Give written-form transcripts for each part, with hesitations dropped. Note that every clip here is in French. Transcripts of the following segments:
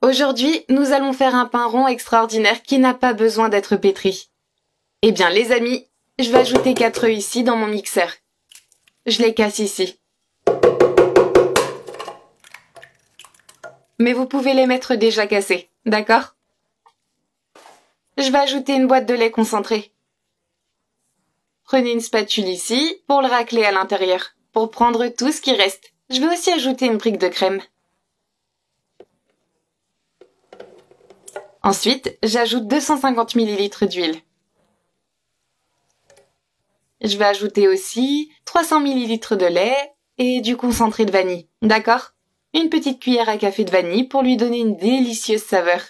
Aujourd'hui, nous allons faire un pain rond extraordinaire qui n'a pas besoin d'être pétri. Eh bien, les amis, je vais ajouter 4 œufs ici dans mon mixeur. Je les casse ici. Mais vous pouvez les mettre déjà cassés, d'accord? Je vais ajouter une boîte de lait concentré. Prenez une spatule ici pour le racler à l'intérieur, pour prendre tout ce qui reste. Je vais aussi ajouter une brique de crème. Ensuite, j'ajoute 250 ml d'huile. Je vais ajouter aussi 300 ml de lait et du concentré de vanille, d'accord? Une petite cuillère à café de vanille pour lui donner une délicieuse saveur.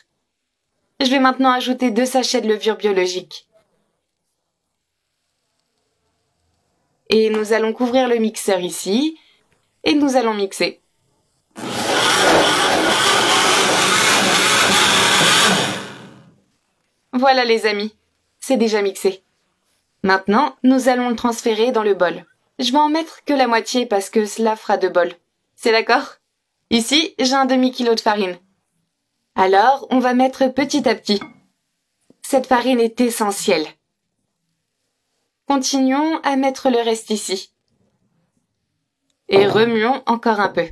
Je vais maintenant ajouter 2 sachets de levure biologique. Et nous allons couvrir le mixeur ici et nous allons mixer. Voilà les amis, c'est déjà mixé. Maintenant, nous allons le transférer dans le bol. Je vais en mettre que la moitié parce que cela fera 2 bols. C'est d'accord? Ici, j'ai un demi-kilo de farine. Alors, on va mettre petit à petit. Cette farine est essentielle. Continuons à mettre le reste ici. Et remuons encore un peu.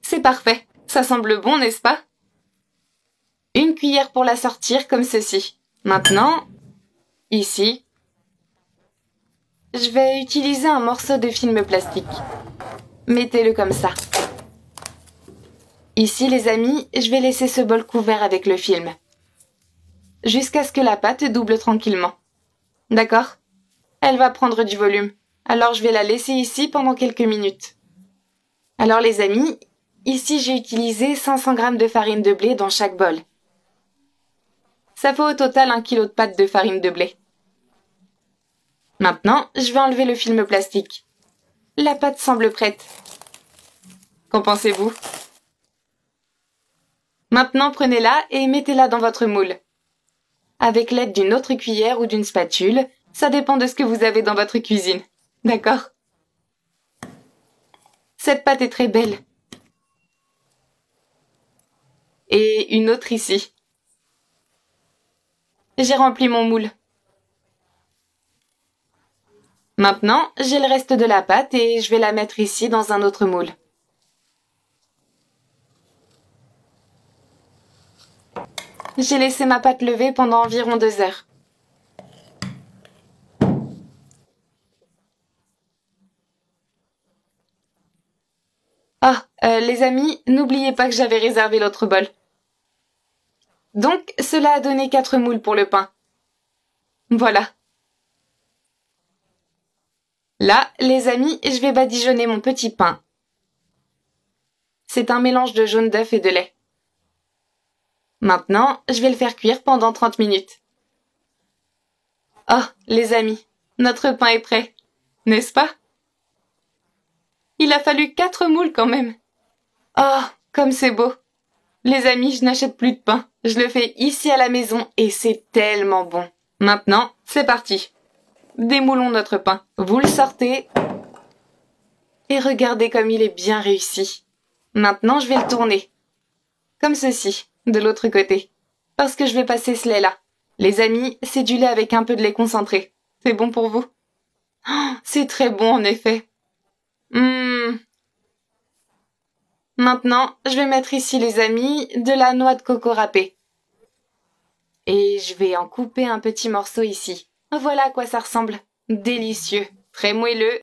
C'est parfait. Ça semble bon, n'est-ce pas? Une cuillère pour la sortir comme ceci. Maintenant, ici, je vais utiliser un morceau de film plastique. Mettez-le comme ça. Ici, les amis, je vais laisser ce bol couvert avec le film. Jusqu'à ce que la pâte double tranquillement. D'accord? Elle va prendre du volume. Alors, je vais la laisser ici pendant quelques minutes. Alors, les amis, ici, j'ai utilisé 500 g de farine de blé dans chaque bol. Ça fait au total 1 kg de pâte de farine de blé. Maintenant, je vais enlever le film plastique. La pâte semble prête. Qu'en pensez-vous? Maintenant, prenez-la et mettez-la dans votre moule. Avec l'aide d'une autre cuillère ou d'une spatule, ça dépend de ce que vous avez dans votre cuisine. D'accord? Cette pâte est très belle. Et une autre ici. J'ai rempli mon moule. Maintenant, j'ai le reste de la pâte et je vais la mettre ici dans un autre moule. J'ai laissé ma pâte lever pendant environ 2 heures. Les amis, n'oubliez pas que j'avais réservé l'autre bol. Donc, cela a donné 4 moules pour le pain. Voilà. Là, les amis, je vais badigeonner mon petit pain. C'est un mélange de jaune d'œuf et de lait. Maintenant, je vais le faire cuire pendant 30 minutes. Oh, les amis, notre pain est prêt, n'est-ce pas? Il a fallu 4 moules quand même. Oh, comme c'est beau. Les amis, je n'achète plus de pain. Je le fais ici à la maison et c'est tellement bon. Maintenant, c'est parti. Démoulons notre pain. Vous le sortez. Et regardez comme il est bien réussi. Maintenant, je vais le tourner. Comme ceci, de l'autre côté. Parce que je vais passer ce lait-là. Les amis, c'est du lait avec un peu de lait concentré. C'est bon pour vous? Oh, c'est très bon en effet. Maintenant, je vais mettre ici, les amis, de la noix de coco râpée. Et je vais en couper un petit morceau ici. Voilà à quoi ça ressemble. Délicieux, très moelleux